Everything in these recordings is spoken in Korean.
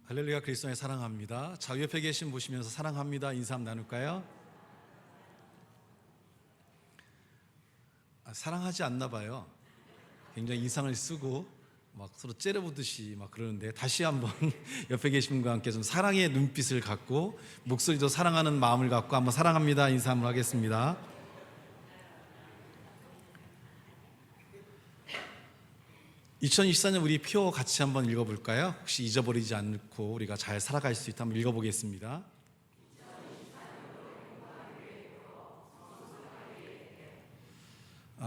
할렐루야, 그리스도의 사랑합니다. 자, 옆에 계신 보시면서 사랑합니다 인사 한번 나눌까요? 사랑하지 않나 봐요. 굉장히 인상을 쓰고 막 서로 째려보듯이 막 그러는데, 다시 한번 옆에 계신 분과 함께 좀 사랑의 눈빛을 갖고 목소리도 사랑하는 마음을 갖고 한번 사랑합니다 인사 한번 하겠습니다. 2024년 우리 표 같이 한번 읽어볼까요? 혹시 잊어버리지 않고 우리가 잘 살아갈 수 있다 한번 읽어보겠습니다.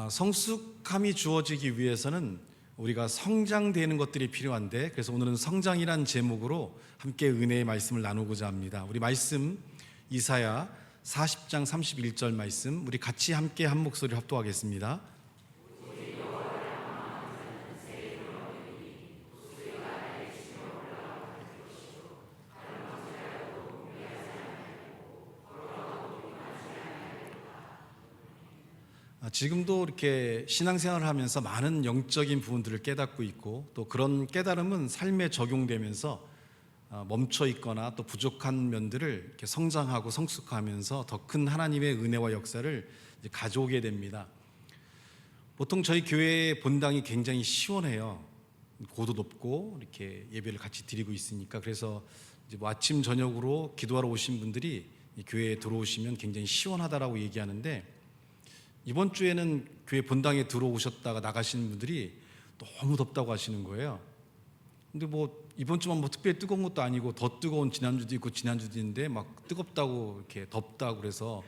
성숙함이 주어지기 위해서는 우리가 성장되는 것들이 필요한데, 그래서 오늘은 성장이란 제목으로 함께 은혜의 말씀을 나누고자 합니다. 우리 말씀 이사야 40장 31절 말씀, 우리 같이 함께 한 목소리로 합독하겠습니다. 지금도 이렇게 신앙생활을 하면서 많은 영적인 부분들을 깨닫고 있고, 또 그런 깨달음은 삶에 적용되면서 멈춰 있거나 또 부족한 면들을 이렇게 성장하고 성숙하면서 더 큰 하나님의 은혜와 역사를 가져오게 됩니다. 보통 저희 교회의 본당이 굉장히 시원해요. 고도 높고 이렇게 예배를 같이 드리고 있으니까. 그래서 이제 뭐 아침 저녁으로 기도하러 오신 분들이 교회에 들어오시면 굉장히 시원하다라고 얘기하는데, 이번 주에는 교회 본당에 들어오셨다가 나가시는 분들이 너무 덥다고 하시는 거예요. 근데 뭐 이번 주만 뭐 특별히 뜨거운 것도 아니고 더 뜨거운 지난주도 있고 지난주도 있는데 막 뜨겁다고 이렇게 덥다고 그래서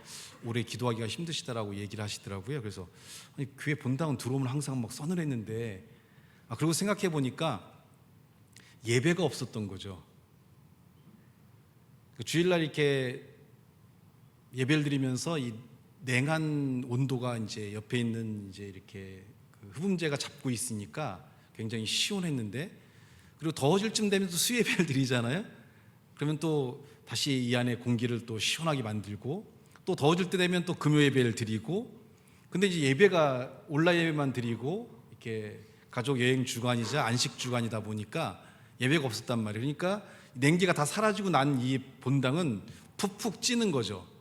올해 기도하기가 힘드시다라고 얘기를 하시더라고요. 그래서 아니, 교회 본당은 들어오면 항상 막 서늘했는데, 그리고 생각해 보니까 예배가 없었던 거죠. 주일날 이렇게 예배를 드리면서 이 냉한 온도가 이제 옆에 있는 이제 이렇게 흡음재가 잡고 있으니까 굉장히 시원했는데, 그리고 더워질 쯤 되면 또 수예배를 드리잖아요. 그러면 또 다시 이 안에 공기를 또 시원하게 만들고, 또 더워질 때 되면 또 금요 예배를 드리고, 근데 이제 예배가 온라인 예배만 드리고 이렇게 가족 여행 주간이자 안식 주간이다 보니까 예배가 없었단 말이에요. 그러니까 냉기가 다 사라지고 난 이 본당은 푹푹 찌는 거죠.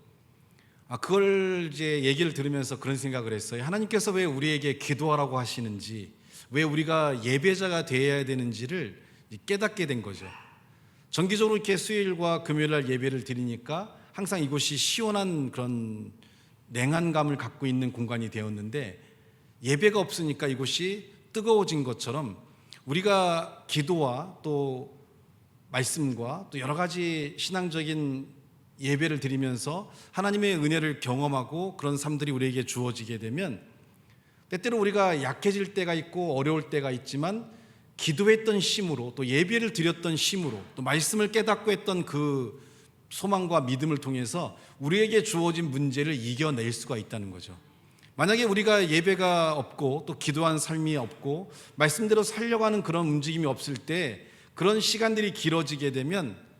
그걸 이제 얘기를 들으면서 그런 생각을 했어요. 하나님께서 왜 우리에게 기도하라고 하시는지, 왜 우리가 예배자가 되어야 되는지를 깨닫게 된 거죠. 정기적으로 이렇게 수요일과 금요일날 예배를 드리니까 항상 이곳이 시원한 그런 냉한감을 갖고 있는 공간이 되었는데, 예배가 없으니까 이곳이 뜨거워진 것처럼 우리가 기도와 또 말씀과 또 여러 가지 신앙적인 예배를 드리면서 하나님의 은혜를 경험하고 그런 삶들이 우리에게 주어지게 되면, 때때로 우리가 약해질 때가 있고 어려울 때가 있지만 기도했던 힘으로, 또 예배를 드렸던 힘으로, 또 말씀을 깨닫고 했던 그 소망과 믿음을 통해서 우리에게 주어진 문제를 이겨낼 수가 있다는 거죠. 만약에 우리가 예배가 없고 또 기도한 삶이 없고 말씀대로 살려고 하는 그런 움직임이 없을 때, 그런 시간들이 길어지게 되면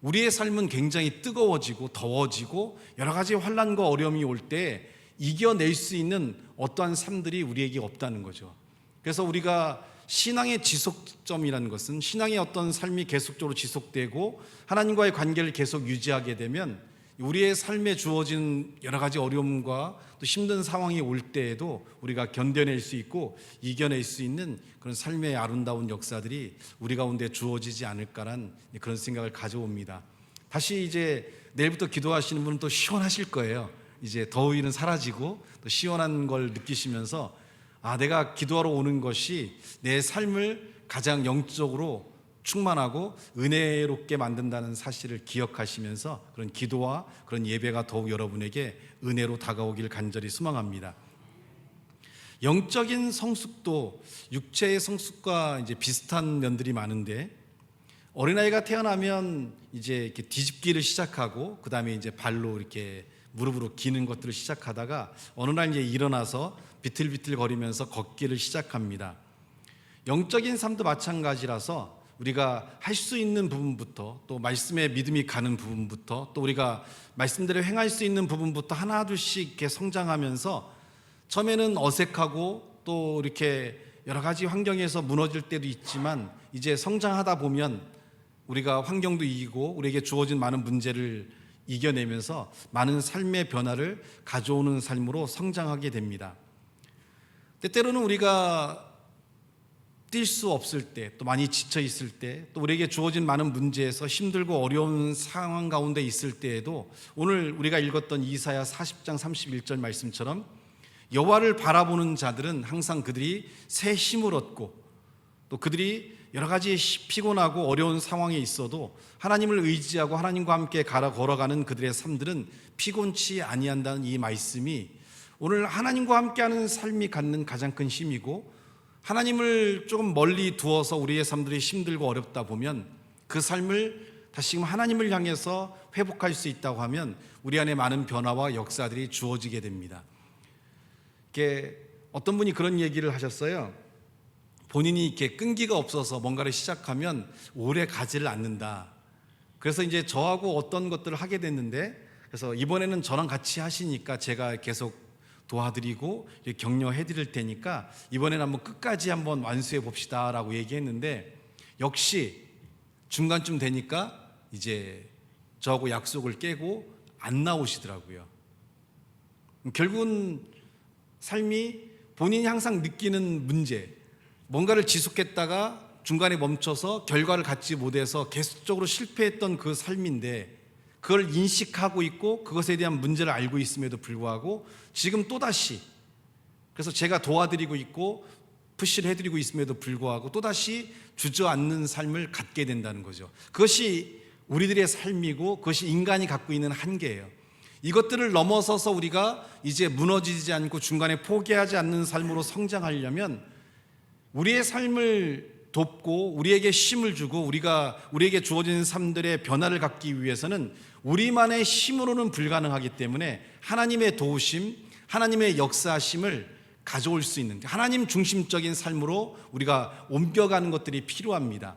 우리의 삶은 굉장히 뜨거워지고 더워지고 여러 가지 환난과 어려움이 올 때 이겨낼 수 있는 어떠한 삶들이 우리에게 없다는 거죠. 그래서 우리가 신앙의 지속점이라는 것은, 신앙의 어떤 삶이 계속적으로 지속되고 하나님과의 관계를 계속 유지하게 되면 우리의 삶에 주어진 여러 가지 어려움과 또 힘든 상황이 올 때에도 우리가 견뎌낼 수 있고 이겨낼 수 있는 그런 삶의 아름다운 역사들이 우리 가운데 주어지지 않을까란 그런 생각을 가져옵니다. 다시 이제 내일부터 기도하시는 분은 또 시원하실 거예요. 이제 더위는 사라지고 또 시원한 걸 느끼시면서, 내가 기도하러 오는 것이 내 삶을 가장 영적으로 충만하고 은혜롭게 만든다는 사실을 기억하시면서 그런 기도와 그런 예배가 더욱 여러분에게 은혜로 다가오기를 간절히 소망합니다. 영적인 성숙도 육체의 성숙과 이제 비슷한 면들이 많은데, 어린아이가 태어나면 이제 이렇게 뒤집기를 시작하고 그 다음에 이제 발로 이렇게 무릎으로 기는 것들을 시작하다가 어느 날 이제 일어나서 비틀비틀 거리면서 걷기를 시작합니다. 영적인 삶도 마찬가지라서 우리가 할 수 있는 부분부터, 또 말씀에 믿음이 가는 부분부터, 또 우리가 말씀대로 행할 수 있는 부분부터 하나둘씩 이렇게 성장하면서 처음에는 어색하고 또 이렇게 여러 가지 환경에서 무너질 때도 있지만, 이제 성장하다 보면 우리가 환경도 이기고 우리에게 주어진 많은 문제를 이겨내면서 많은 삶의 변화를 가져오는 삶으로 성장하게 됩니다. 때때로는 우리가 뛸 수 없을 때, 또 많이 지쳐 있을 때, 또 우리에게 주어진 많은 문제에서 힘들고 어려운 상황 가운데 있을 때에도 오늘 우리가 읽었던 이사야 40장 31절 말씀처럼 여호와를 바라보는 자들은 항상 그들이 새 힘을 얻고 또 그들이 여러 가지 피곤하고 어려운 상황에 있어도 하나님을 의지하고 하나님과 함께 걸어가는 그들의 삶들은 피곤치 아니한다는 이 말씀이 오늘 하나님과 함께하는 삶이 갖는 가장 큰 힘이고, 하나님을 조금 멀리 두어서 우리의 삶들이 힘들고 어렵다 보면 그 삶을 다시금 하나님을 향해서 회복할 수 있다고 하면 우리 안에 많은 변화와 역사들이 주어지게 됩니다. 이렇게 어떤 분이 그런 얘기를 하셨어요. 본인이 이렇게 끈기가 없어서 뭔가를 시작하면 오래 가지를 않는다. 그래서 이제 저하고 어떤 것들을 하게 됐는데, 그래서 이번에는 저랑 같이 하시니까 제가 계속 도와드리고 격려해 드릴 테니까 이번에는 한번 끝까지 한번 완수해 봅시다 라고 얘기했는데, 역시 중간쯤 되니까 이제 저하고 약속을 깨고 안 나오시더라고요. 결국은 삶이 본인이 항상 느끼는 문제, 뭔가를 지속했다가 중간에 멈춰서 결과를 갖지 못해서 계속적으로 실패했던 그 삶인데, 그걸 인식하고 있고 그것에 대한 문제를 알고 있음에도 불구하고 지금 또다시, 그래서 제가 도와드리고 있고 푸시를 해드리고 있음에도 불구하고 또다시 주저앉는 삶을 갖게 된다는 거죠. 그것이 우리들의 삶이고 그것이 인간이 갖고 있는 한계예요. 이것들을 넘어서서 우리가 이제 무너지지 않고 중간에 포기하지 않는 삶으로 성장하려면 우리의 삶을 돕고 우리에게 힘을 주고 우리에게 주어진 삶들의 변화를 갖기 위해서는 우리만의 힘으로는 불가능하기 때문에 하나님의 도우심, 하나님의 역사심을 가져올 수 있는 하나님 중심적인 삶으로 우리가 옮겨가는 것들이 필요합니다.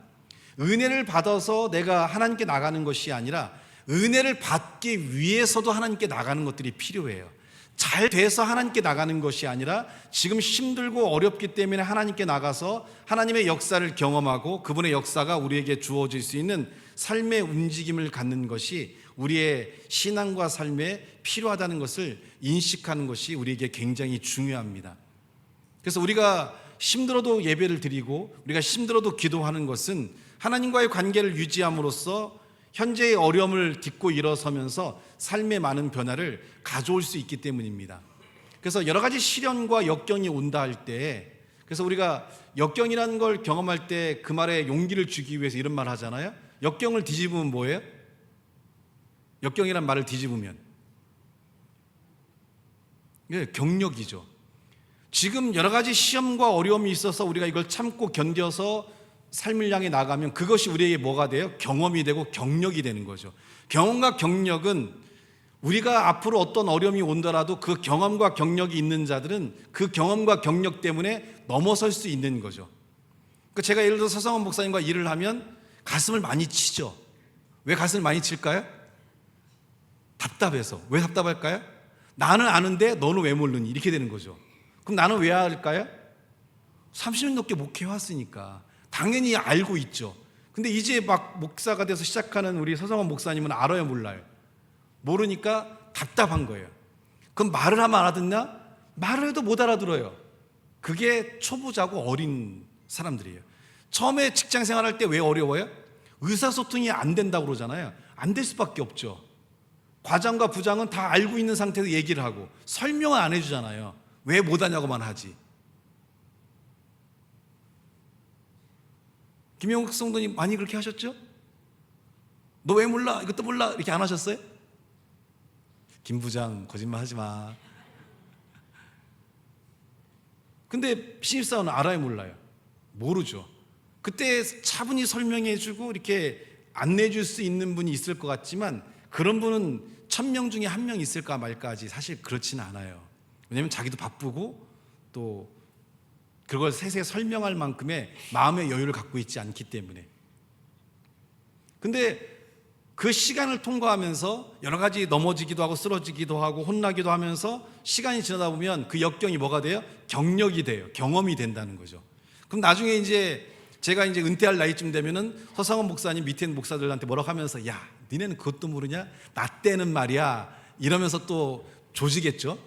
은혜를 받아서 내가 하나님께 나가는 것이 아니라 은혜를 받기 위해서도 하나님께 나가는 것들이 필요해요. 잘 돼서 하나님께 나가는 것이 아니라 지금 힘들고 어렵기 때문에 하나님께 나가서 하나님의 역사를 경험하고 그분의 역사가 우리에게 주어질 수 있는 삶의 움직임을 갖는 것이 우리의 신앙과 삶에 필요하다는 것을 인식하는 것이 우리에게 굉장히 중요합니다. 그래서 우리가 힘들어도 예배를 드리고 우리가 힘들어도 기도하는 것은 하나님과의 관계를 유지함으로써 현재의 어려움을 딛고 일어서면서 삶의 많은 변화를 가져올 수 있기 때문입니다. 그래서 여러 가지 시련과 역경이 온다 할 때, 그래서 우리가 역경이라는 걸 경험할 때 그 말에 용기를 주기 위해서 이런 말 하잖아요. 역경을 뒤집으면 뭐예요? 역경이란 말을 뒤집으면 이게 경력이죠. 지금 여러 가지 시험과 어려움이 있어서 우리가 이걸 참고 견뎌서 삶을 향해 나가면 그것이 우리에게 뭐가 돼요? 경험이 되고 경력이 되는 거죠. 경험과 경력은 우리가 앞으로 어떤 어려움이 온더라도 그 경험과 경력이 있는 자들은 그 경험과 경력 때문에 넘어설 수 있는 거죠. 그러니까 제가 예를 들어 서성원 목사님과 일을 하면 가슴을 많이 치죠. 왜 가슴을 많이 칠까요? 답답해서. 왜 답답할까요? 나는 아는데 너는 왜 모르니? 이렇게 되는 거죠. 그럼 나는 왜 할까요? 30년 넘게 목회해왔으니까 당연히 알고 있죠. 근데 이제 막 목사가 돼서 시작하는 우리 서성원 목사님은 알아요, 몰라요? 모르니까 답답한 거예요. 그럼 말을 하면 알아듣나? 말을 해도 못 알아들어요. 그게 초보자고 어린 사람들이에요. 처음에 직장 생활할 때 왜 어려워요? 의사소통이 안 된다고 그러잖아요. 안 될 수밖에 없죠. 과장과 부장은 다 알고 있는 상태에서 얘기를 하고 설명을 안 해주잖아요. 왜 못하냐고만 하지. 김영국 성도님 많이 그렇게 하셨죠? 너 왜 몰라? 이것도 몰라? 이렇게 안 하셨어요? 김 부장 거짓말 하지 마. 근데 신입사원은 알아요, 몰라요? 모르죠. 그때 차분히 설명해주고 이렇게 안내해줄 수 있는 분이 있을 것 같지만 그런 분은 1000명 중에 1명 있을까 말까지 사실 그렇지는 않아요. 왜냐하면 자기도 바쁘고 또 그걸 세세 설명할 만큼의 마음의 여유를 갖고 있지 않기 때문에. 근데 그 시간을 통과하면서 여러 가지 넘어지기도 하고 쓰러지기도 하고 혼나기도 하면서 시간이 지나다 보면 그 역경이 뭐가 돼요? 경력이 돼요. 경험이 된다는 거죠. 그럼 나중에 이제 제가 이제 은퇴할 나이쯤 되면은 서상원 목사님 밑에 있는 목사들한테 뭐라고 하면서 야, 니네는 그것도 모르냐? 나 때는 말이야. 이러면서 또 조지겠죠.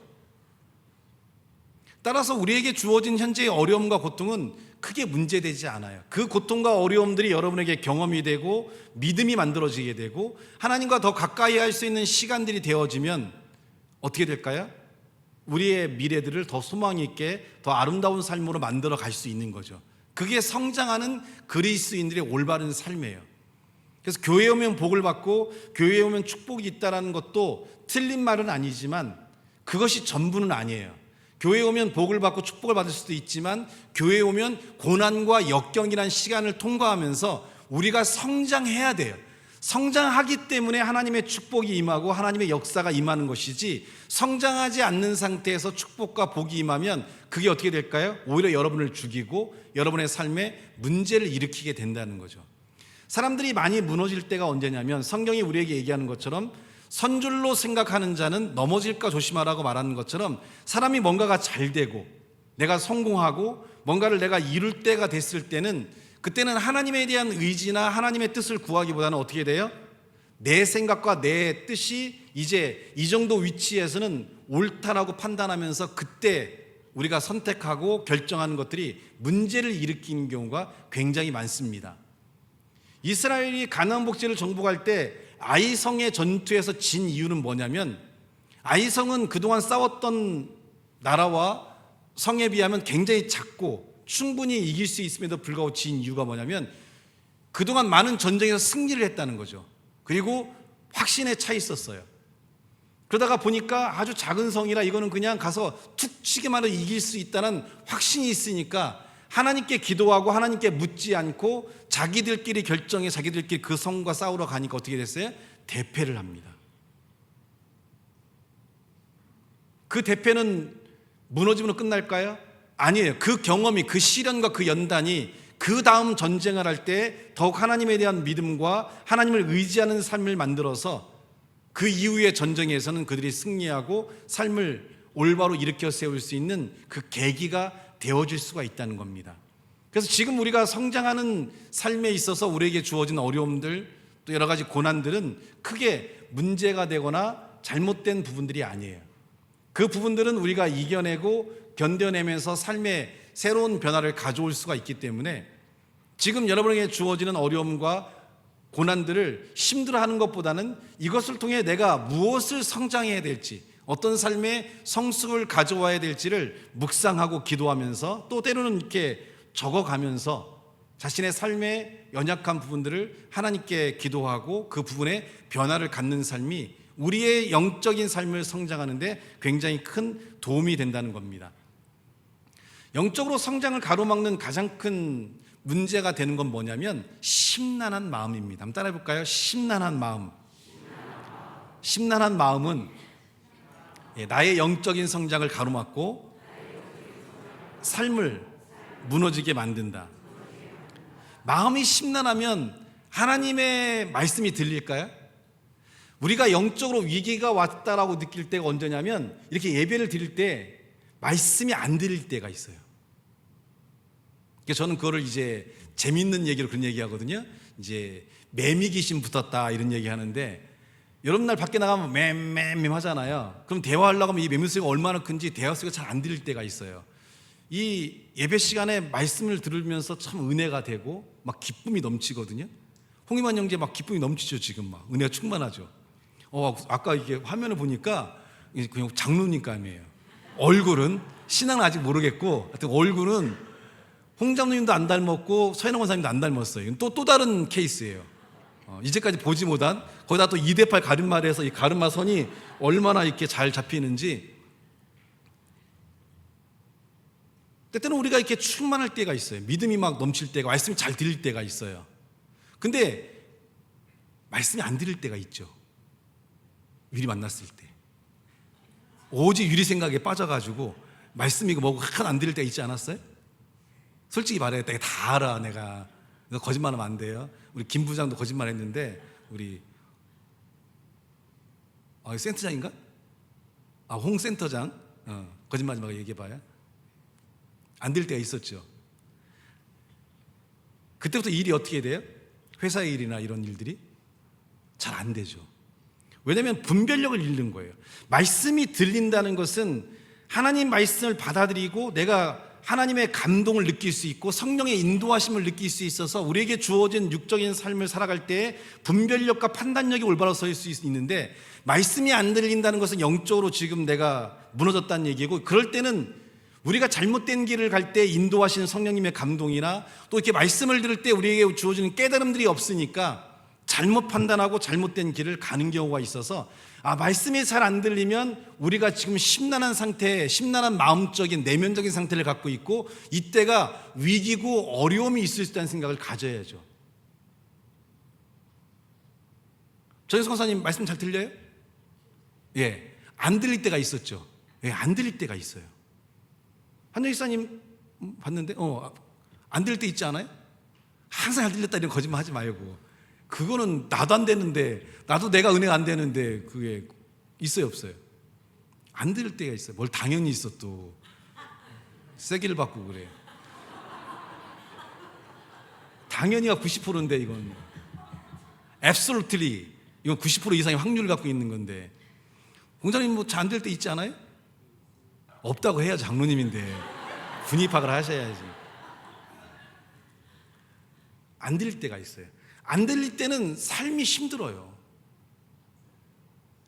따라서 우리에게 주어진 현재의 어려움과 고통은 크게 문제되지 않아요. 그 고통과 어려움들이 여러분에게 경험이 되고 믿음이 만들어지게 되고 하나님과 더 가까이 할 수 있는 시간들이 되어지면 어떻게 될까요? 우리의 미래들을 더 소망 있게 더 아름다운 삶으로 만들어 갈 수 있는 거죠. 그게 성장하는 그리스도인들의 올바른 삶이에요. 그래서 교회에 오면 복을 받고 교회에 오면 축복이 있다는 것도 틀린 말은 아니지만 그것이 전부는 아니에요. 교회에 오면 복을 받고 축복을 받을 수도 있지만 교회에 오면 고난과 역경이라는 시간을 통과하면서 우리가 성장해야 돼요. 성장하기 때문에 하나님의 축복이 임하고 하나님의 역사가 임하는 것이지, 성장하지 않는 상태에서 축복과 복이 임하면 그게 어떻게 될까요? 오히려 여러분을 죽이고 여러분의 삶에 문제를 일으키게 된다는 거죠. 사람들이 많이 무너질 때가 언제냐면 성경이 우리에게 얘기하는 것처럼 선줄로 생각하는 자는 넘어질까 조심하라고 말하는 것처럼 사람이 뭔가가 잘 되고 내가 성공하고 뭔가를 내가 이룰 때가 됐을 때는 그때는 하나님에 대한 의지나 하나님의 뜻을 구하기보다는 어떻게 돼요? 내 생각과 내 뜻이 이제 이 정도 위치에서는 옳다라고 판단하면서 그때 우리가 선택하고 결정하는 것들이 문제를 일으키는 경우가 굉장히 많습니다. 이스라엘이 가나안 복지를 정복할 때 아이성의 전투에서 진 이유는 뭐냐면, 아이성은 그동안 싸웠던 나라와 성에 비하면 굉장히 작고 충분히 이길 수 있음에도 불구하고 진 이유가 뭐냐면 그동안 많은 전쟁에서 승리를 했다는 거죠. 그리고 확신에 차 있었어요. 그러다가 보니까 아주 작은 성이라 이거는 그냥 가서 툭 치기만 해도 이길 수 있다는 확신이 있으니까 하나님께 기도하고 하나님께 묻지 않고 자기들끼리 결정해 자기들끼리 그 성과 싸우러 가니까 어떻게 됐어요? 대패를 합니다. 그 대패는 무너짐으로 끝날까요? 아니에요. 그 경험이, 그 시련과 그 연단이 그 다음 전쟁을 할 때 더욱 하나님에 대한 믿음과 하나님을 의지하는 삶을 만들어서 그 이후의 전쟁에서는 그들이 승리하고 삶을 올바로 일으켜 세울 수 있는 그 계기가 되어질 수가 있다는 겁니다. 그래서 지금 우리가 성장하는 삶에 있어서 우리에게 주어진 어려움들, 또 여러 가지 고난들은 크게 문제가 되거나 잘못된 부분들이 아니에요. 그 부분들은 우리가 이겨내고 견뎌내면서 삶의 새로운 변화를 가져올 수가 있기 때문에 지금 여러분에게 주어지는 어려움과 고난들을 힘들어하는 것보다는 이것을 통해 내가 무엇을 성장해야 될지, 어떤 삶의 성숙을 가져와야 될지를 묵상하고 기도하면서 또 때로는 이렇게 적어가면서 자신의 삶의 연약한 부분들을 하나님께 기도하고 그 부분에 변화를 갖는 삶이 우리의 영적인 삶을 성장하는 데 굉장히 큰 도움이 된다는 겁니다. 영적으로 성장을 가로막는 가장 큰 문제가 되는 건 뭐냐면 심란한 마음입니다. 한번 따라해 볼까요? 심란한 마음. 심란한 마음은 나의 영적인 성장을 가로막고 삶을 무너지게 만든다. 마음이 심란하면 하나님의 말씀이 들릴까요? 우리가 영적으로 위기가 왔다라고 느낄 때가 언제냐면 이렇게 예배를 드릴 때 말씀이 안 들릴 때가 있어요. 저는 그거를 이제 재밌는 얘기로 그런 얘기 하거든요. 이제 매미 귀신 붙었다 이런 얘기 하는데, 여러분 날 밖에 나가면 맴 하잖아요. 그럼 대화하려고 하면 이 매미 소리가 얼마나 큰지 대화 소리가 잘 안 들릴 때가 있어요. 이 예배 시간에 말씀을 들으면서 참 은혜가 되고 막 기쁨이 넘치거든요. 홍희만 형제 막 기쁨이 넘치죠. 지금 막 은혜가 충만하죠. 아까 이게 화면을 보니까 그냥 장로님감이에요. 얼굴은 신앙은 아직 모르겠고 하여튼 얼굴은 홍 장로님도 안 닮았고 서인원 원사님도 안 닮았어요. 또 다른 케이스예요. 이제까지 보지 못한, 거기다 또 2대8 가르마를 해서 이 가르마 선이 얼마나 이렇게 잘 잡히는지. 때때는 우리가 이렇게 충만할 때가 있어요. 믿음이 막 넘칠 때가, 말씀이 잘 들릴 때가 있어요. 근데 말씀이 안 들릴 때가 있죠. 유리 만났을 때 오직 유리 생각에 빠져가지고 말씀이 뭐고 하나도 안 들릴 때가 있지 않았어요? 솔직히 말해야 돼. 다 알아. 내가 너 거짓말하면 안 돼요. 우리 김 부장도 거짓말했는데 우리 센터장인가? 홍 센터장 거짓말하지 말고 얘기해봐요. 안 들릴 때가 있었죠. 그때부터 일이 어떻게 돼요? 회사 일이나 이런 일들이 잘 안 되죠. 왜냐하면 분별력을 잃는 거예요. 말씀이 들린다는 것은 하나님 말씀을 받아들이고 내가 하나님의 감동을 느낄 수 있고 성령의 인도하심을 느낄 수 있어서 우리에게 주어진 육적인 삶을 살아갈 때 분별력과 판단력이 올바로 설 수 있는데, 말씀이 안 들린다는 것은 영적으로 지금 내가 무너졌다는 얘기고, 그럴 때는 우리가 잘못된 길을 갈 때 인도하시는 성령님의 감동이나 또 이렇게 말씀을 들을 때 우리에게 주어지는 깨달음들이 없으니까 잘못 판단하고 잘못된 길을 가는 경우가 있어서, 말씀이 잘 안 들리면 우리가 지금 심란한 상태, 심란한 마음적인 내면적인 상태를 갖고 있고, 이때가 위기고 어려움이 있을 수 있다는 생각을 가져야죠. 전혜성 권사님 말씀 잘 들려요? 예, 안 들릴 때가 있었죠. 예, 안 들릴 때가 있어요. 한정 기사님 봤는데 안 들릴 때 있지 않아요? 항상 잘 들렸다 이런 거짓말 하지 말고. 그거는 나도 안 되는데, 나도 내가 은혜가 안 되는데 그게 있어요 없어요? 안 들릴 때가 있어요. 뭘 당연히 있어, 또 세기를 받고 그래. 당연히가 90%인데 이건 absolutely, 이건 90% 이상의 확률을 갖고 있는 건데, 공장님 뭐 잘 안 될 때 있지 않아요? 없다고 해야죠. 장로님인데 분위 파악을 하셔야지. 안 들릴 때가 있어요. 안 들릴 때는 삶이 힘들어요.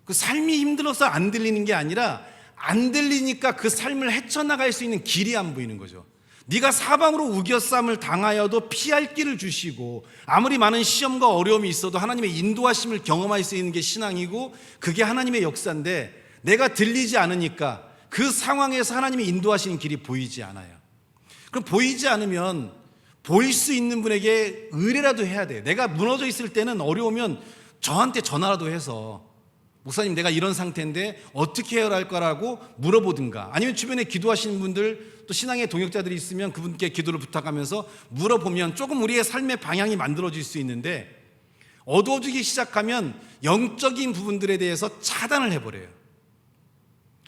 그 삶이 힘들어서 안 들리는 게 아니라, 안 들리니까 그 삶을 헤쳐나갈 수 있는 길이 안 보이는 거죠. 네가 사방으로 우겨쌈을 당하여도 피할 길을 주시고, 아무리 많은 시험과 어려움이 있어도 하나님의 인도하심을 경험할 수 있는 게 신앙이고, 그게 하나님의 역사인데, 내가 들리지 않으니까 그 상황에서 하나님이 인도하시는 길이 보이지 않아요. 그럼 보이지 않으면 보일 수 있는 분에게 의뢰라도 해야 돼요. 내가 무너져 있을 때는, 어려우면 저한테 전화라도 해서, 목사님 내가 이런 상태인데 어떻게 해야 할까라고 물어보든가, 아니면 주변에 기도하시는 분들, 또 신앙의 동역자들이 있으면 그분께 기도를 부탁하면서 물어보면 조금 우리의 삶의 방향이 만들어질 수 있는데, 어두워지기 시작하면 영적인 부분들에 대해서 차단을 해버려요.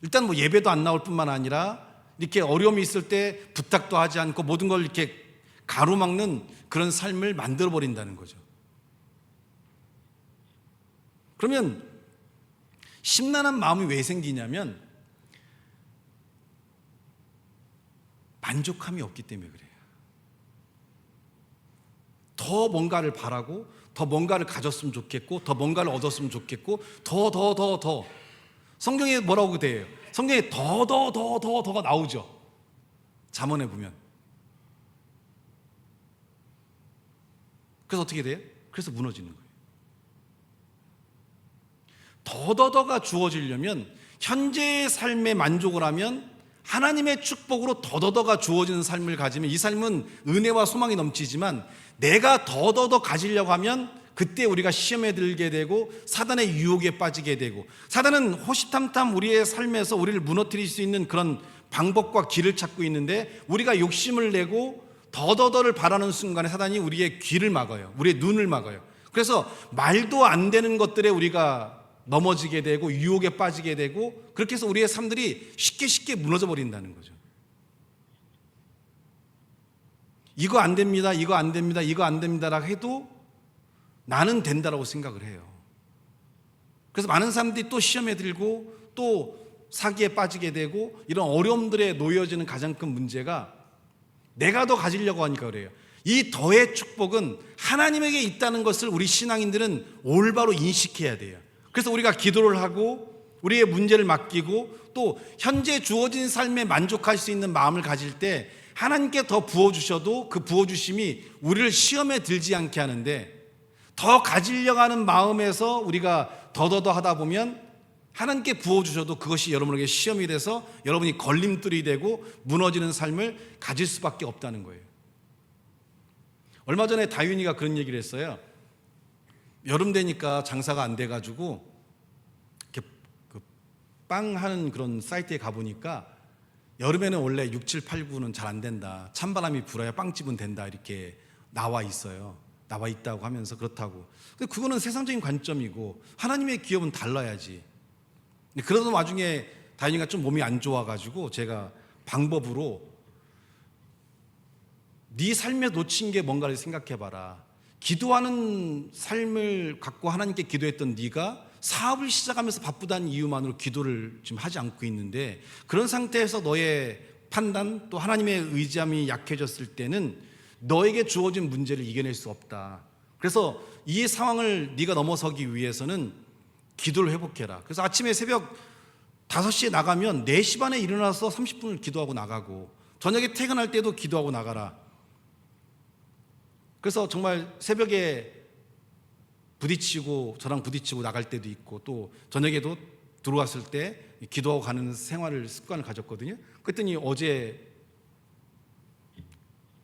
일단 뭐 예배도 안 나올 뿐만 아니라 이렇게 어려움이 있을 때 부탁도 하지 않고 모든 걸 이렇게 가로막는 그런 삶을 만들어버린다는 거죠. 그러면 심란한 마음이 왜 생기냐면, 만족함이 없기 때문에 그래요. 더 뭔가를 바라고, 더 뭔가를 가졌으면 좋겠고, 더 뭔가를 얻었으면 좋겠고, 더 성경에 뭐라고 돼요? 성경에 더가 나오죠. 잠언에 보면. 그래서 어떻게 돼요? 그래서 무너지는 거예요. 더가 주어지려면, 현재의 삶에 만족을 하면 하나님의 축복으로 더가 주어지는 삶을 가지면 이 삶은 은혜와 소망이 넘치지만, 내가 더더 가지려고 하면 그때 우리가 시험에 들게 되고 사단의 유혹에 빠지게 되고, 사단은 호시탐탐 우리의 삶에서 우리를 무너뜨릴 수 있는 그런 방법과 길을 찾고 있는데, 우리가 욕심을 내고 더더를 바라는 순간에 사단이 우리의 귀를 막아요. 우리의 눈을 막아요. 그래서 말도 안 되는 것들에 우리가 넘어지게 되고 유혹에 빠지게 되고, 그렇게 해서 우리의 삶들이 쉽게 무너져 버린다는 거죠. 이거 안 됩니다, 이거 안 됩니다, 이거 안 됩니다라고 해도 나는 된다라고 생각을 해요. 그래서 많은 사람들이 또 시험에 들고 또 사기에 빠지게 되고, 이런 어려움들에 놓여지는 가장 큰 문제가 내가 더 가지려고 하니까 그래요. 이 더의 축복은 하나님에게 있다는 것을 우리 신앙인들은 올바로 인식해야 돼요. 그래서 우리가 기도를 하고 우리의 문제를 맡기고 또 현재 주어진 삶에 만족할 수 있는 마음을 가질 때, 하나님께 더 부어주셔도 그 부어주심이 우리를 시험에 들지 않게 하는데, 더 가지려고 하는 마음에서 우리가 더더 하다 보면 하나님께 부어주셔도 그것이 여러분에게 시험이 돼서 여러분이 걸림돌이 되고 무너지는 삶을 가질 수밖에 없다는 거예요. 얼마 전에 다윤이가 그런 얘기를 했어요. 여름 되니까 장사가 안 돼가지고 이렇게 빵 하는 그런 사이트에 가보니까, 여름에는 원래 6, 7, 8, 9는 잘 안 된다, 찬바람이 불어야 빵집은 된다, 이렇게 나와 있어요. 나와 있다고 하면서 그렇다고. 근데 그거는 세상적인 관점이고 하나님의 기업은 달라야지. 그러던 와중에 다현이가 좀 몸이 안 좋아가지고 제가 방법으로 네 삶에 놓친 게 뭔가를 생각해봐라. 기도하는 삶을 갖고 하나님께 기도했던 네가 사업을 시작하면서 바쁘다는 이유만으로 기도를 지금 하지 않고 있는데, 그런 상태에서 너의 판단 또 하나님의 의지함이 약해졌을 때는 너에게 주어진 문제를 이겨낼 수 없다. 그래서 이 상황을 네가 넘어서기 위해서는 기도를 회복해라. 그래서 아침에 새벽 5시에 나가면 4시 반에 일어나서 30분을 기도하고 나가고, 저녁에 퇴근할 때도 기도하고 나가라. 그래서 정말 새벽에 부딪히고 저랑 부딪히고 나갈 때도 있고, 또 저녁에도 들어왔을 때 기도하고 가는 습관을 가졌거든요. 그랬더니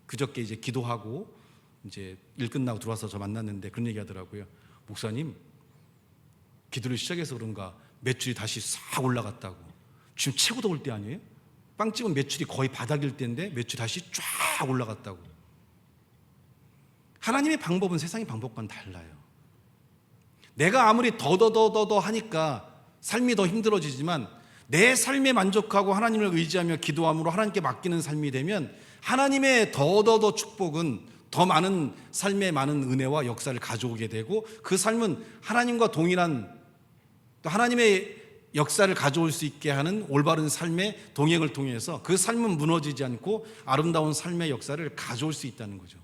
그저께 이제 기도하고 이제 일 끝나고 들어와서 저 만났는데 그런 얘기 하더라고요. 목사님, 기도를 시작해서 그런가 매출이 다시 싹 올라갔다고. 지금 최고 더울 때 아니에요? 빵집은 매출이 거의 바닥일 때인데 매출이 다시 쫙 올라갔다고. 하나님의 방법은 세상의 방법과는 달라요. 내가 아무리 더더더더 하니까 삶이 더 힘들어지지만, 내 삶에 만족하고 하나님을 의지하며 기도함으로 하나님께 맡기는 삶이 되면 하나님의 더더더 축복은 더 많은 삶의 많은 은혜와 역사를 가져오게 되고, 그 삶은 하나님과 동일한 또 하나님의 역사를 가져올 수 있게 하는 올바른 삶의 동행을 통해서 그 삶은 무너지지 않고 아름다운 삶의 역사를 가져올 수 있다는 거죠.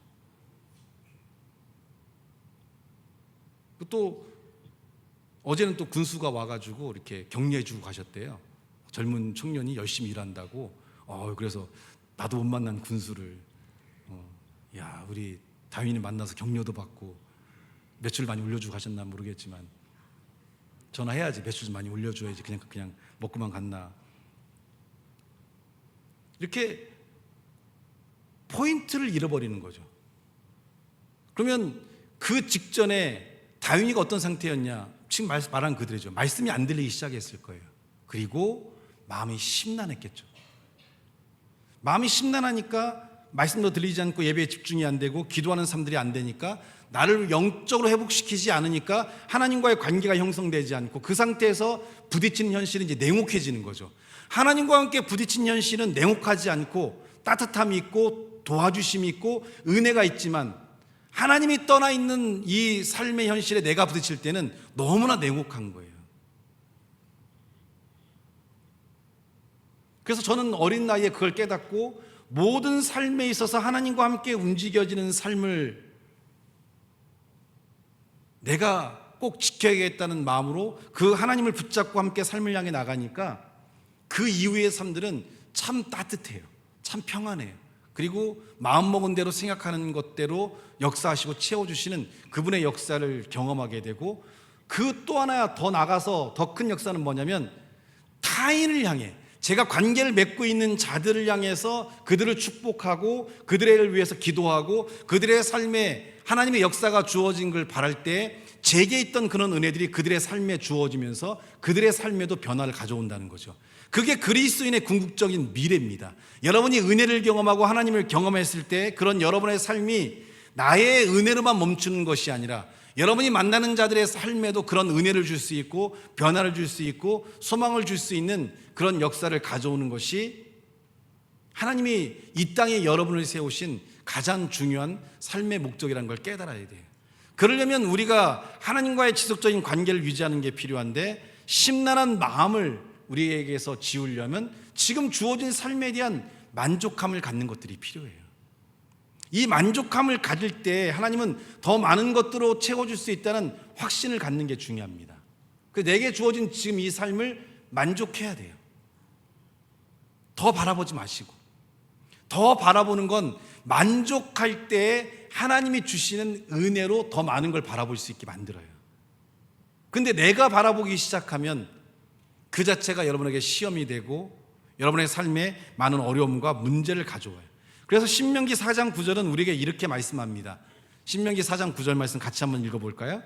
또 어제는 또 군수가 와가지고 이렇게 격려해주고 가셨대요. 젊은 청년이 열심히 일한다고. 그래서 나도 못 만난 군수를 야, 우리 다윈이 만나서 격려도 받고 매출 많이 올려주고 가셨나 모르겠지만, 전화해야지. 매출 좀 많이 올려줘야지. 그냥 먹고만 갔나. 이렇게 포인트를 잃어버리는 거죠. 그러면 그 직전에 다윈이가 어떤 상태였냐? 지금 말한 그대로죠. 말씀이 안 들리기 시작했을 거예요. 그리고 마음이 심란했겠죠. 마음이 심란하니까 말씀도 들리지 않고 예배에 집중이 안 되고 기도하는 사람들이 안 되니까, 나를 영적으로 회복시키지 않으니까 하나님과의 관계가 형성되지 않고, 그 상태에서 부딪히는 현실은 이제 냉혹해지는 거죠. 하나님과 함께 부딪힌 현실은 냉혹하지 않고 따뜻함이 있고 도와주심이 있고 은혜가 있지만, 하나님이 떠나 있는 이 삶의 현실에 내가 부딪힐 때는 너무나 냉혹한 거예요. 그래서 저는 어린 나이에 그걸 깨닫고, 모든 삶에 있어서 하나님과 함께 움직여지는 삶을 내가 꼭 지켜야겠다는 마음으로 그 하나님을 붙잡고 함께 삶을 향해 나가니까, 그 이후의 삶들은 참 따뜻해요. 참 평안해요. 그리고 마음먹은 대로 생각하는 것대로 역사하시고 채워주시는 그분의 역사를 경험하게 되고, 그 또 하나 더 나가서 더 큰 역사는 뭐냐면, 타인을 향해, 제가 관계를 맺고 있는 자들을 향해서 그들을 축복하고 그들을 위해서 기도하고 그들의 삶에 하나님의 역사가 주어진 걸 바랄 때, 제게 있던 그런 은혜들이 그들의 삶에 주어지면서 그들의 삶에도 변화를 가져온다는 거죠. 그게 그리스도인의 궁극적인 미래입니다. 여러분이 은혜를 경험하고 하나님을 경험했을 때, 그런 여러분의 삶이 나의 은혜로만 멈추는 것이 아니라 여러분이 만나는 자들의 삶에도 그런 은혜를 줄 수 있고 변화를 줄 수 있고 소망을 줄 수 있는 그런 역사를 가져오는 것이 하나님이 이 땅에 여러분을 세우신 가장 중요한 삶의 목적이라는 걸 깨달아야 돼요. 그러려면 우리가 하나님과의 지속적인 관계를 유지하는 게 필요한데, 심란한 마음을 우리에게서 지우려면 지금 주어진 삶에 대한 만족함을 갖는 것들이 필요해요. 이 만족함을 가질 때 하나님은 더 많은 것들로 채워줄 수 있다는 확신을 갖는 게 중요합니다. 내게 주어진 지금 이 삶을 만족해야 돼요. 더 바라보지 마시고, 더 바라보는 건 만족할 때 하나님이 주시는 은혜로 더 많은 걸 바라볼 수 있게 만들어요. 근데 내가 바라보기 시작하면 그 자체가 여러분에게 시험이 되고 여러분의 삶에 많은 어려움과 문제를 가져와요. 그래서 신명기 4장 9절은 우리에게 이렇게 말씀합니다. 신명기 4장 9절 말씀 같이 한번 읽어볼까요?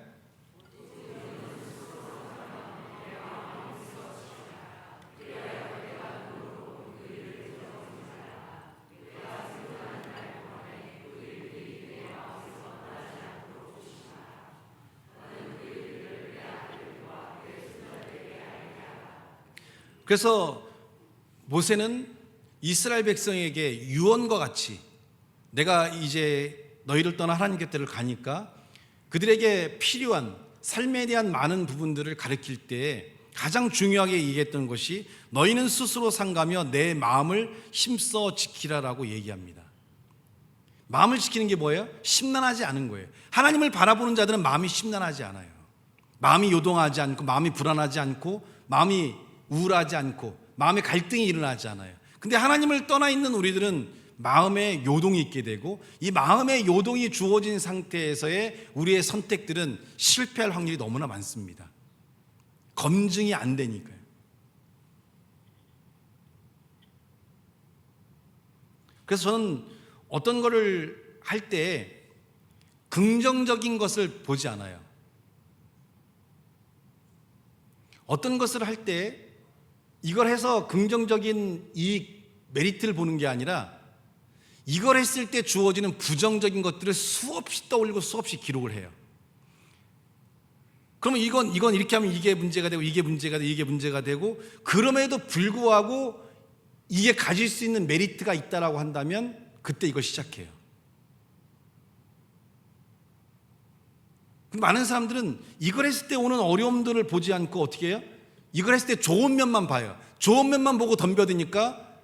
그래서 모세는 이스라엘 백성에게 유언과 같이 내가 이제 너희를 떠나 하나님 곁에를 가니까 그들에게 필요한 삶에 대한 많은 부분들을 가르칠 때 가장 중요하게 얘기했던 것이 너희는 스스로 상가며 내 마음을 힘써 지키라라고 얘기합니다. 마음을 지키는 게 뭐예요? 심란하지 않은 거예요. 하나님을 바라보는 자들은 마음이 심란하지 않아요. 마음이 요동하지 않고, 마음이 불안하지 않고, 마음이 우울하지 않고, 마음에 갈등이 일어나지 않아요. 근데 하나님을 떠나 있는 우리들은 마음에 요동이 있게 되고, 이 마음의 요동이 주어진 상태에서의 우리의 선택들은 실패할 확률이 너무나 많습니다. 검증이 안 되니까요. 그래서 저는 어떤 거를 할 때 긍정적인 것을 보지 않아요. 어떤 것을 할 때 이걸 해서 긍정적인 이익, 메리트를 보는 게 아니라 이걸 했을 때 주어지는 부정적인 것들을 수없이 떠올리고 수없이 기록을 해요. 그러면 이건 이렇게 하면 이게 문제가 되고 이게 문제가 되고 이게 문제가 되고, 그럼에도 불구하고 이게 가질 수 있는 메리트가 있다라고 한다면 그때 이걸 시작해요. 많은 사람들은 이걸 했을 때 오는 어려움들을 보지 않고 어떻게 해요? 이걸 했을 때 좋은 면만 봐요. 좋은 면만 보고 덤벼드니까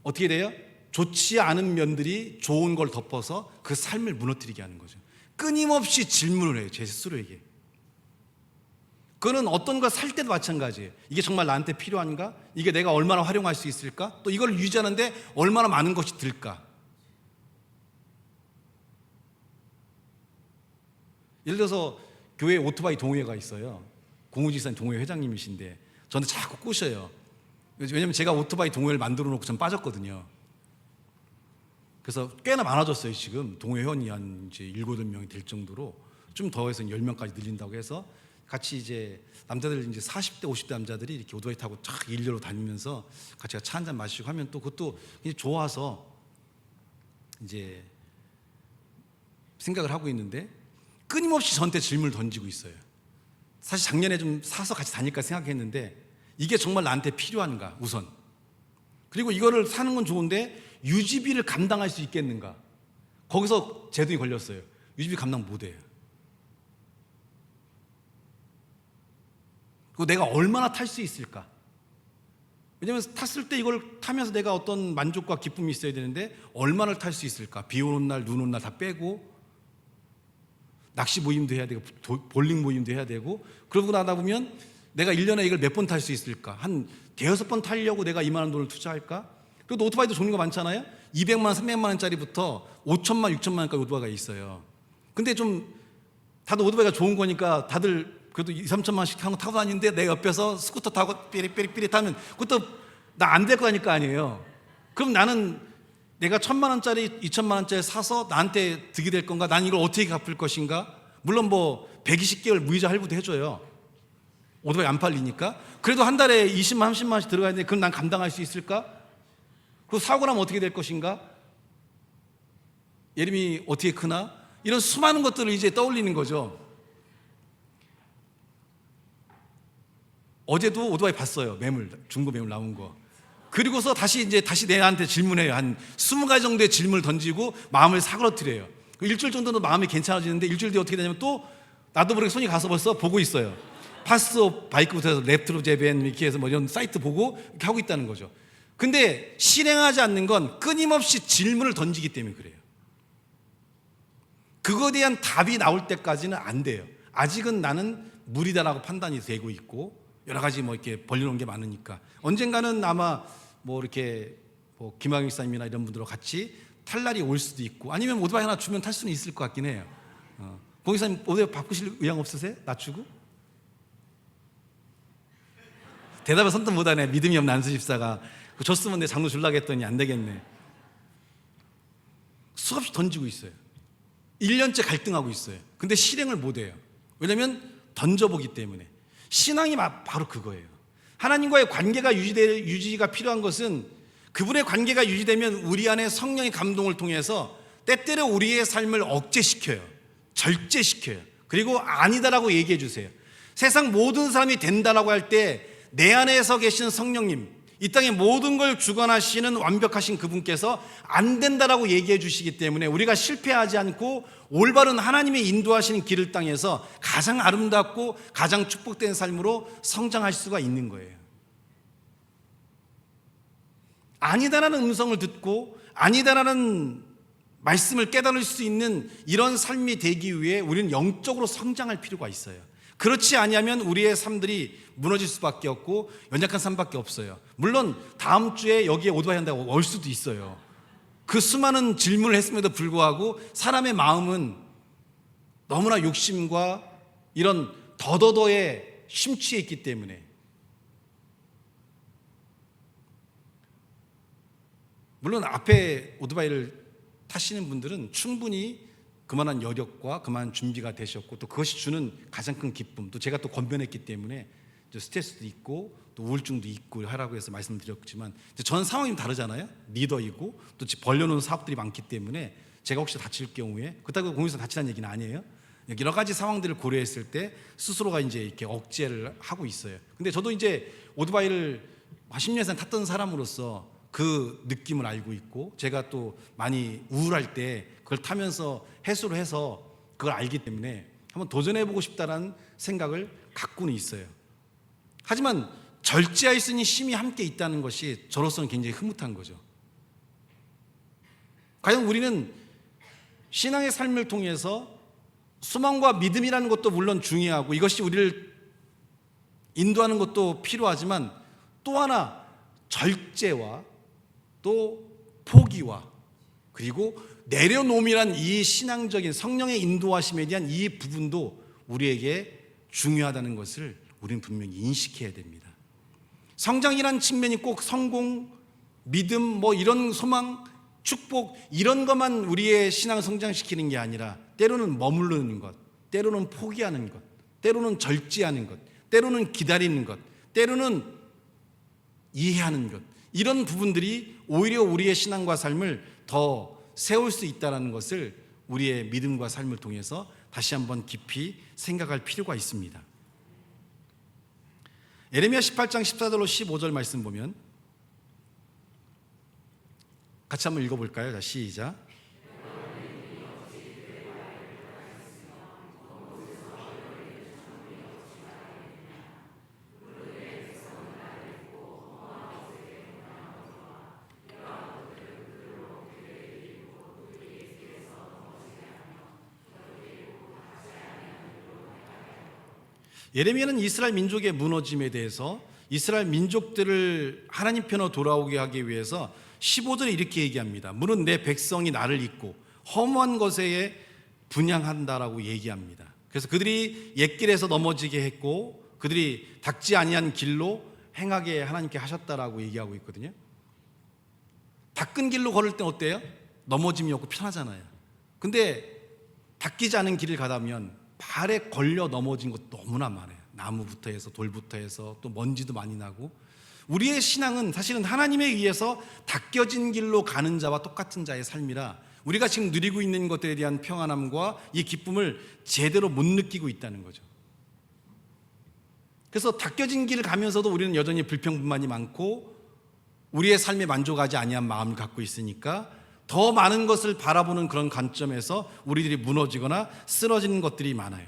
어떻게 돼요? 좋지 않은 면들이 좋은 걸 덮어서 그 삶을 무너뜨리게 하는 거죠. 끊임없이 질문을 해요, 제 스스로에게. 그거는 어떤 걸 살 때도 마찬가지예요. 이게 정말 나한테 필요한가? 이게 내가 얼마나 활용할 수 있을까? 또 이걸 유지하는데 얼마나 많은 것이 들까? 예를 들어서 교회에 오토바이 동호회가 있어요. 공우지산 동호회 회장님이신데 저한테 자꾸 꼬셔요. 왜냐면 제가 오토바이 동호회를 만들어 놓고 전 빠졌거든요. 그래서 꽤나 많아졌어요. 지금 동호회 회원이 한 이제 7, 8명이 될 정도로, 좀 더 해서 10명까지 늘린다고 해서 같이 이제 남자들 이제 40대, 50대 남자들이 이렇게 오토바이 타고 쫙 일렬로 다니면서 같이 차 한잔 마시고 하면 또 그것도 좋아서 이제 생각을 하고 있는데 끊임없이 저한테 질문을 던지고 있어요. 사실 작년에 좀 사서 같이 다닐까 생각했는데 이게 정말 나한테 필요한가 우선, 그리고 이거를 사는 건 좋은데 유지비를 감당할 수 있겠는가, 거기서 제동이 걸렸어요. 유지비 감당 못해요. 그리고 내가 얼마나 탈 수 있을까? 왜냐하면 탔을 때 이걸 타면서 내가 어떤 만족과 기쁨이 있어야 되는데 얼마나 탈 수 있을까? 비 오는 날, 눈 오는 날 다 빼고, 낚시 모임도 해야 되고 볼링 모임도 해야 되고, 그러고 나다 보면 내가 1년에 이걸 몇 번 탈 수 있을까? 한 대여섯 번 타려고 내가 이만한 돈을 투자할까? 그리고 오토바이도 종류가 많잖아요. 200만 원, 300만 원짜리부터 5천만, 6천만 원까지 오토바이가 있어요. 근데 좀 다들 오토바이가 좋은 거니까 다들 그래도 2, 3천만 원씩 타고 다니는데 내 옆에서 스쿠터 타고 삐릿삐릿 하면 그것도 나 안 될 거니까 아니에요. 그럼 나는 내가 1,000만 원짜리, 2천만 원짜리 사서 나한테 득이 될 건가? 난 이걸 어떻게 갚을 것인가? 물론 뭐 120개월 무이자 할부도 해줘요. 오토바이 안 팔리니까. 그래도 한 달에 20만, 30만 원씩 들어가야 되는데 그럼 난 감당할 수 있을까? 그리고 사고 나면 어떻게 될 것인가? 예림이 어떻게 크나? 이런 수많은 것들을 이제 떠올리는 거죠. 어제도 오토바이 봤어요. 매물, 중고 매물 나온 거. 그리고서 다시 내한테 질문해요. 한 20가지 정도의 질문을 던지고 마음을 사그러뜨려요. 일주일 정도는 마음이 괜찮아지는데 일주일 뒤에 어떻게 되냐면 또 나도 모르게 손이 가서 벌써 보고 있어요. 파스 바이크부터 해서 랩트로 제벤 이렇게 해서 뭐 이런 사이트 보고 이렇게 하고 있다는 거죠. 근데 실행하지 않는 건 끊임없이 질문을 던지기 때문에 그래요. 그거에 대한 답이 나올 때까지는 안 돼요. 아직은 나는 무리다라고 판단이 되고 있고 여러 가지 뭐 이렇게 벌려놓은 게 많으니까 언젠가는 아마 뭐 이렇게 뭐 김학영 목사님이나 이런 분들과 같이 탈 날이 올 수도 있고, 아니면 오토바이 하나 주면 탈 수는 있을 것 같긴 해요. 목사님 오토바이 바꾸실 의향 없으세요? 낮추고? 대답을 선뜻 못하네. 믿음이 없는 안수 집사가. 줬으면 내 장로 줄라고 했더니 안 되겠네. 수없이 던지고 있어요. 1년째 갈등하고 있어요. 근데 실행을 못해요. 왜냐하면 던져보기 때문에. 신앙이 바로 그거예요. 하나님과의 관계가 유지가 필요한 것은 그분의 관계가 유지되면 우리 안에 성령의 감동을 통해서 때때로 우리의 삶을 억제시켜요. 절제시켜요. 그리고 아니다라고 얘기해 주세요. 세상 모든 사람이 된다라고 할 때 내 안에서 계신 성령님, 이 땅의 모든 걸 주관하시는 완벽하신 그분께서 안 된다라고 얘기해 주시기 때문에 우리가 실패하지 않고 올바른 하나님의 인도하시는 길을 땅에서 가장 아름답고 가장 축복된 삶으로 성장할 수가 있는 거예요. 아니다라는 음성을 듣고 아니다라는 말씀을 깨달을 수 있는 이런 삶이 되기 위해 우리는 영적으로 성장할 필요가 있어요. 그렇지 아니하면 우리의 삶들이 무너질 수밖에 없고 연약한 삶밖에 없어요. 물론 다음 주에 여기에 오토바이 한다고 올 수도 있어요. 그 수많은 질문을 했음에도 불구하고 사람의 마음은 너무나 욕심과 이런 더더더에 심취해 있기 때문에, 물론 앞에 오토바이를 타시는 분들은 충분히 그만한 여력과 그만한 준비가 되셨고 또 그것이 주는 가장 큰 기쁨, 또 제가 또 건변했기 때문에 스트레스도 있고 또 우울증도 있고 하라고 해서 말씀드렸지만 저는 상황이 다르잖아요. 리더이고 또 벌려놓은 사업들이 많기 때문에 제가 혹시 다칠 경우에, 그렇다고 공유에서 다치라는 얘기는 아니에요. 여러 가지 상황들을 고려했을 때 스스로가 이제 이렇게 억제를 하고 있어요. 근데 저도 이제 오토바이를 10년 이상 탔던 사람으로서 그 느낌을 알고 있고, 제가 또 많이 우울할 때 그걸 타면서 해소를 해서 그걸 알기 때문에 한번 도전해보고 싶다는 생각을 갖고는 있어요. 하지만 절제할 수 있는 힘이 함께 있다는 것이 저로서는 굉장히 흐뭇한 거죠. 과연 우리는 신앙의 삶을 통해서 소망과 믿음이라는 것도 물론 중요하고 이것이 우리를 인도하는 것도 필요하지만 또 하나 절제와 또 포기와 그리고 내려놓음이란 이 신앙적인 성령의 인도하심에 대한 이 부분도 우리에게 중요하다는 것을 우리는 분명히 인식해야 됩니다. 성장이란 측면이 꼭 성공, 믿음, 이런 소망, 축복 이런 것만 우리의 신앙을 성장시키는 게 아니라 때로는 머무르는 것, 때로는 포기하는 것, 때로는 절제하는 것, 때로는 기다리는 것, 때로는 이해하는 것, 이런 부분들이 오히려 우리의 신앙과 삶을 더 세울 수 있다는 것을 우리의 믿음과 삶을 통해서 다시 한번 깊이 생각할 필요가 있습니다. 예레미야 18장 14절로 15절 말씀 보면 같이 한번 읽어볼까요? 자, 시작. 예레미야는 이스라엘 민족의 무너짐에 대해서 이스라엘 민족들을 하나님 편으로 돌아오게 하기 위해서 15절에 이렇게 얘기합니다. 물은 내 백성이 나를 잊고 허무한 것에 분향한다라고 얘기합니다. 그래서 그들이 옛길에서 넘어지게 했고 그들이 닦지 아니한 길로 행하게 하나님께 하셨다라고 얘기하고 있거든요. 닦은 길로 걸을 땐 어때요? 넘어짐이 없고 편하잖아요. 근데 닦이지 않은 길을 가다면 발에 걸려 넘어진 것 너무나 많아요. 나무부터 해서 돌부터 해서 또 먼지도 많이 나고, 우리의 신앙은 사실은 하나님에 의해서 닦여진 길로 가는 자와 똑같은 자의 삶이라 우리가 지금 누리고 있는 것들에 대한 평안함과 이 기쁨을 제대로 못 느끼고 있다는 거죠. 그래서 닦여진 길을 가면서도 우리는 여전히 불평불만이 많고 우리의 삶에 만족하지 아니한 마음을 갖고 있으니까 더 많은 것을 바라보는 그런 관점에서 우리들이 무너지거나 쓰러지는 것들이 많아요.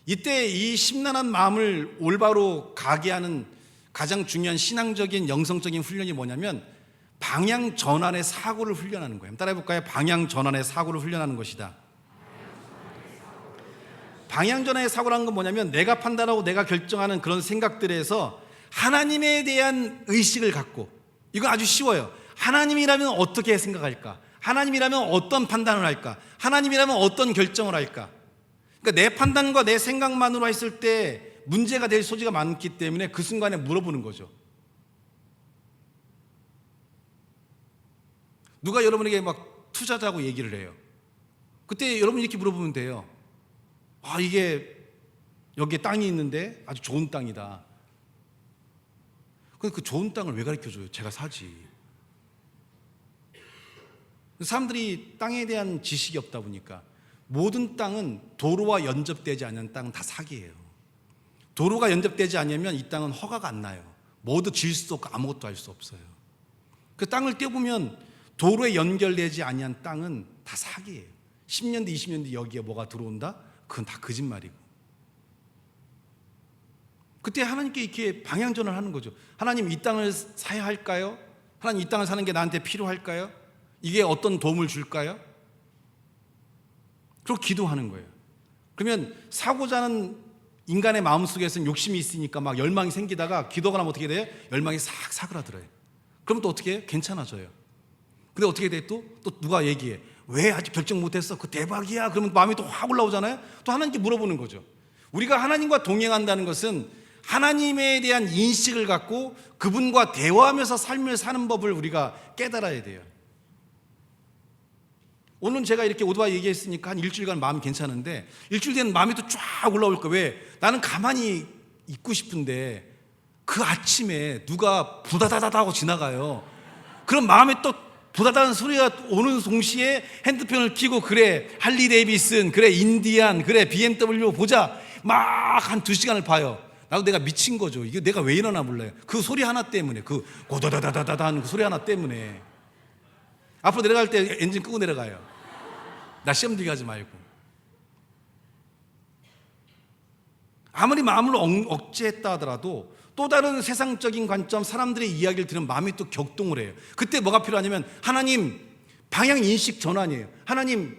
이때 이 심란한 마음을 올바로 가게 하는 가장 중요한 신앙적인 영성적인 훈련이 뭐냐면 방향 전환의 사고를 훈련하는 거예요. 따라해 볼까요? 방향 전환의 사고를 훈련하는 것이다. 방향 전환의 사고라는 건 뭐냐면 내가 판단하고 내가 결정하는 그런 생각들에서 하나님에 대한 의식을 갖고, 이건 아주 쉬워요. 하나님이라면 어떻게 생각할까? 하나님이라면 어떤 판단을 할까? 하나님이라면 어떤 결정을 할까? 그러니까 내 판단과 내 생각만으로 했을 때 문제가 될 소지가 많기 때문에 그 순간에 물어보는 거죠. 누가 여러분에게 막 투자자고 얘기를 해요. 그때 여러분이 이렇게 물어보면 돼요. 이게 여기에 땅이 있는데 아주 좋은 땅이다. 근데 그 좋은 땅을 왜 가르쳐줘요? 제가 사지. 사람들이 땅에 대한 지식이 없다 보니까 모든 땅은 도로와 연접되지 않는 땅은 다 사기예요. 도로가 연접되지 않으면 이 땅은 허가가 안 나요. 모두 질 수도 없고 아무것도 할 수 없어요. 그 땅을 떼보면 도로에 연결되지 아니한 땅은 다 사기예요. 10년 뒤 20년 뒤 여기에 뭐가 들어온다? 그건 다 거짓말이고. 그때 하나님께 이렇게 방향전환을 하는 거죠. 하나님, 이 땅을 사야 할까요? 하나님, 이 땅을 사는 게 나한테 필요할까요? 이게 어떤 도움을 줄까요? 그리고 기도하는 거예요. 그러면 사고자 하는 인간의 마음속에서는 욕심이 있으니까 막 열망이 생기다가 기도가 나면 어떻게 돼요? 열망이 싹 사그라들어요. 그럼 또 어떻게 해요? 괜찮아져요. 근데 어떻게 돼? 또 누가 얘기해. 왜 아직 결정 못했어? 그 대박이야. 그러면 마음이 또 확 올라오잖아요. 또 하나님께 물어보는 거죠. 우리가 하나님과 동행한다는 것은 하나님에 대한 인식을 갖고 그분과 대화하면서 삶을 사는 법을 우리가 깨달아야 돼요. 오늘 제가 이렇게 오토바이 얘기했으니까 한 일주일간 마음이 괜찮은데 일주일 뒤에는 마음이 또 쫙 올라올 거예요. 왜? 나는 가만히 있고 싶은데 그 아침에 누가 부다다다다 하고 지나가요. 그럼 마음에 또 부다다는 소리가 오는 동시에 핸드폰을 켜고 그래 할리 데이비슨, 그래 인디안, 그래 BMW 보자. 막 한 2시간을 봐요. 나도 내가 미친 거죠. 이게 내가 왜 이러나 몰라요. 그 소리 하나 때문에, 그 고다다다다다 하는 그 소리 하나 때문에. 앞으로 내려갈 때 엔진 끄고 내려가요. 나 시험 들게 하지 말고. 아무리 마음을 억제했다 하더라도 또 다른 세상적인 관점, 사람들의 이야기를 들으면 마음이 또 격동을 해요. 그때 뭐가 필요하냐면 하나님 방향 인식 전환이에요. 하나님,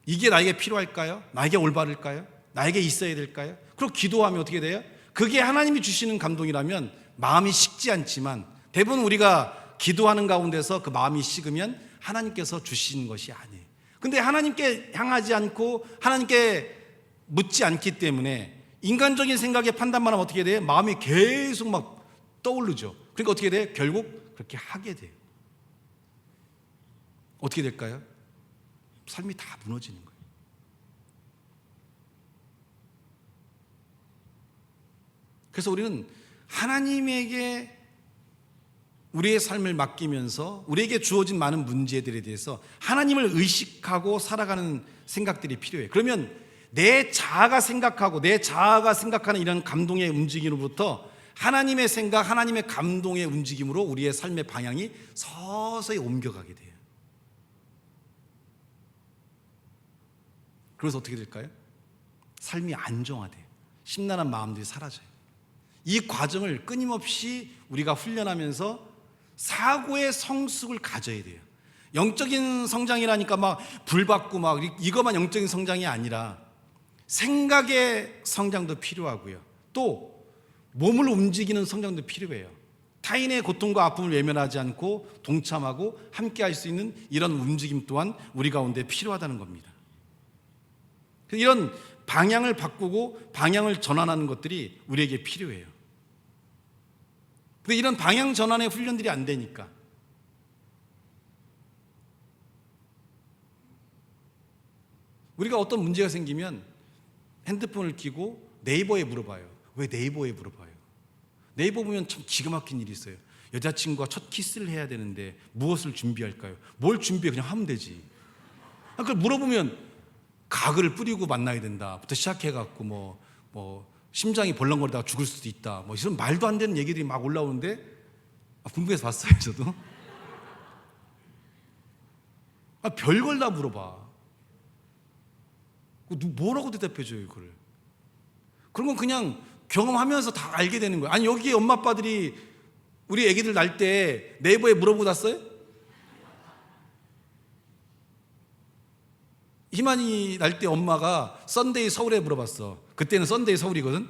이게 나에게 필요할까요? 나에게 올바를까요? 나에게 있어야 될까요? 그리고 기도하면 어떻게 돼요? 그게 하나님이 주시는 감동이라면 마음이 식지 않지만 대부분 우리가 기도하는 가운데서 그 마음이 식으면 하나님께서 주신 것이 아니에요. 근데 하나님께 향하지 않고 하나님께 묻지 않기 때문에 인간적인 생각에 판단만 하면 어떻게 돼요? 마음이 계속 막 떠오르죠. 그러니까 어떻게 돼요? 결국 그렇게 하게 돼요. 어떻게 될까요? 삶이 다 무너지는 거예요. 그래서 우리는 하나님에게 우리의 삶을 맡기면서 우리에게 주어진 많은 문제들에 대해서 하나님을 의식하고 살아가는 생각들이 필요해요. 그러면 내 자아가 생각하고 내 자아가 생각하는 이런 감동의 움직임으로부터 하나님의 생각, 하나님의 감동의 움직임으로 우리의 삶의 방향이 서서히 옮겨가게 돼요. 그래서 어떻게 될까요? 삶이 안정화돼요. 심란한 마음들이 사라져요. 이 과정을 끊임없이 우리가 훈련하면서 사고의 성숙을 가져야 돼요. 영적인 성장이라니까 막 불받고 막 이것만 영적인 성장이 아니라 생각의 성장도 필요하고요. 또 몸을 움직이는 성장도 필요해요. 타인의 고통과 아픔을 외면하지 않고 동참하고 함께 할 수 있는 이런 움직임 또한 우리 가운데 필요하다는 겁니다. 이런 방향을 바꾸고 방향을 전환하는 것들이 우리에게 필요해요. 근데 이런 방향 전환의 훈련들이 안 되니까 우리가 어떤 문제가 생기면 핸드폰을 켜고 네이버에 물어봐요. 왜 네이버에 물어봐요? 네이버 보면 참 기가 막힌 일이 있어요. 여자친구가 첫 키스를 해야 되는데 무엇을 준비할까요? 뭘 준비해? 그냥 하면 되지. 그걸 물어보면 가글을 뿌리고 만나야 된다부터 시작해갖고 뭐 심장이 벌렁거리다가 죽을 수도 있다. 뭐 이런 말도 안 되는 얘기들이 막 올라오는데 궁금해서 봤어요, 저도. 별걸 다 물어봐. 뭐라고 대답해줘요, 이거를. 그런 건 그냥 경험하면서 다 알게 되는 거예요. 아니, 여기 엄마 아빠들이 우리 애기들 날 때 네이버에 물어보고 났어요? 희만이 날 때 엄마가 썬데이 서울에 물어봤어. 그때는 썬데이 서울이거든.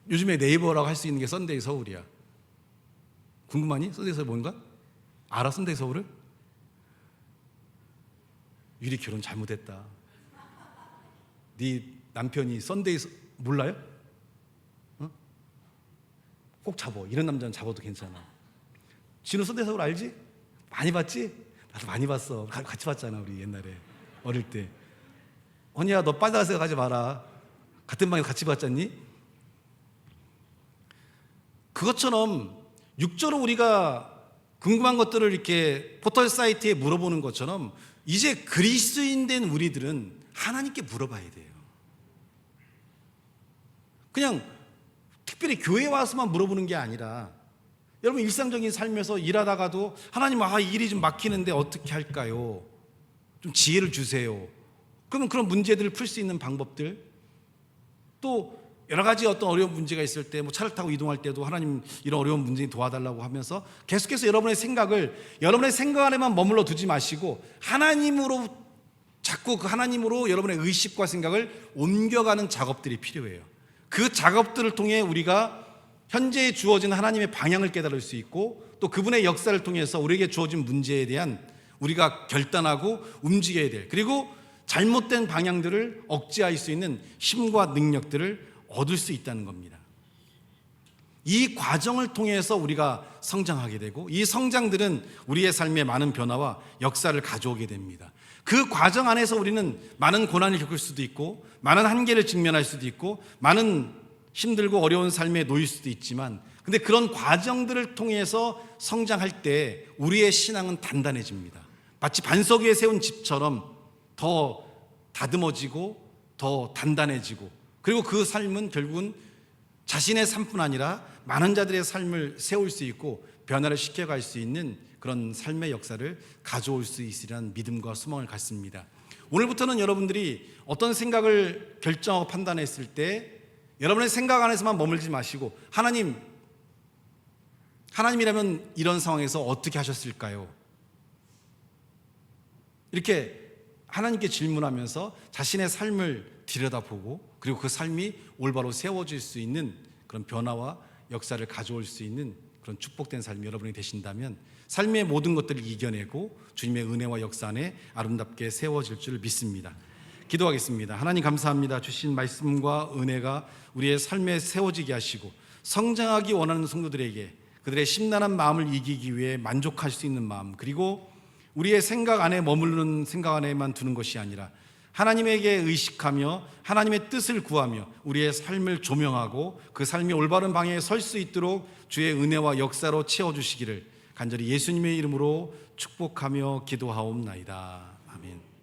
요즘에 네이버라고 할 수 있는 게 썬데이 서울이야. 궁금하니? 썬데이 서울 뭔가? 알아, 썬데이 서울을? 유리 결혼 잘못했다. 네 남편이 썬데이 몰라요? 어? 꼭 잡어. 이런 남자는 잡아도 괜찮아. 진우 썬데이 서울 알지? 많이 봤지? 나도 많이 봤어. 같이 봤잖아, 우리 옛날에 어릴 때. 언니야, 너 빨다가서 가지 마라. 같은 방에 같이 봤잖니? 그것처럼 육조로 우리가 궁금한 것들을 이렇게 포털 사이트에 물어보는 것처럼 이제 그리스도인 된 우리들은 하나님께 물어봐야 돼요. 그냥 특별히 교회 와서만 물어보는 게 아니라 여러분 일상적인 삶에서 일하다가도 하나님 일이 좀 막히는데 어떻게 할까요? 좀 지혜를 주세요. 그러면 그런 문제들을 풀 수 있는 방법들, 또 여러 가지 어떤 어려운 문제가 있을 때 차를 타고 이동할 때도 하나님 이런 어려운 문제 도와달라고 하면서 계속해서 여러분의 생각 안에만 머물러 두지 마시고 하나님으로 자꾸 그 하나님으로 여러분의 의식과 생각을 옮겨가는 작업들이 필요해요. 그 작업들을 통해 우리가 현재에 주어진 하나님의 방향을 깨달을 수 있고 또 그분의 역사를 통해서 우리에게 주어진 문제에 대한 우리가 결단하고 움직여야 될, 그리고 잘못된 방향들을 억제할 수 있는 힘과 능력들을 얻을 수 있다는 겁니다. 이 과정을 통해서 우리가 성장하게 되고 이 성장들은 우리의 삶에 많은 변화와 역사를 가져오게 됩니다. 그 과정 안에서 우리는 많은 고난을 겪을 수도 있고 많은 한계를 직면할 수도 있고 많은 힘들고 어려운 삶에 놓일 수도 있지만, 근데 그런 과정들을 통해서 성장할 때 우리의 신앙은 단단해집니다. 마치 반석 위에 세운 집처럼 더 다듬어지고 더 단단해지고, 그리고 그 삶은 결국은 자신의 삶뿐 아니라 많은 자들의 삶을 세울 수 있고 변화를 시켜갈 수 있는 그런 삶의 역사를 가져올 수 있으리라는 믿음과 소망을 갖습니다. 오늘부터는 여러분들이 어떤 생각을 결정하고 판단했을 때 여러분의 생각 안에서만 머물지 마시고 하나님이라면 이런 상황에서 어떻게 하셨을까요? 이렇게 하나님께 질문하면서 자신의 삶을 들여다보고 그리고 그 삶이 올바로 세워질 수 있는 그런 변화와 역사를 가져올 수 있는 그런 축복된 삶이 여러분이 되신다면 삶의 모든 것들을 이겨내고 주님의 은혜와 역사 안에 아름답게 세워질 줄 믿습니다. 기도하겠습니다. 하나님 감사합니다. 주신 말씀과 은혜가 우리의 삶에 세워지게 하시고 성장하기 원하는 성도들에게 그들의 심란한 마음을 이기기 위해 만족할 수 있는 마음, 그리고 우리의 생각 안에 머무르는 생각 안에만 두는 것이 아니라 하나님에게 의식하며 하나님의 뜻을 구하며 우리의 삶을 조명하고 그 삶이 올바른 방향에 설 수 있도록 주의 은혜와 역사로 채워주시기를 간절히 예수님의 이름으로 축복하며 기도하옵나이다. 아멘.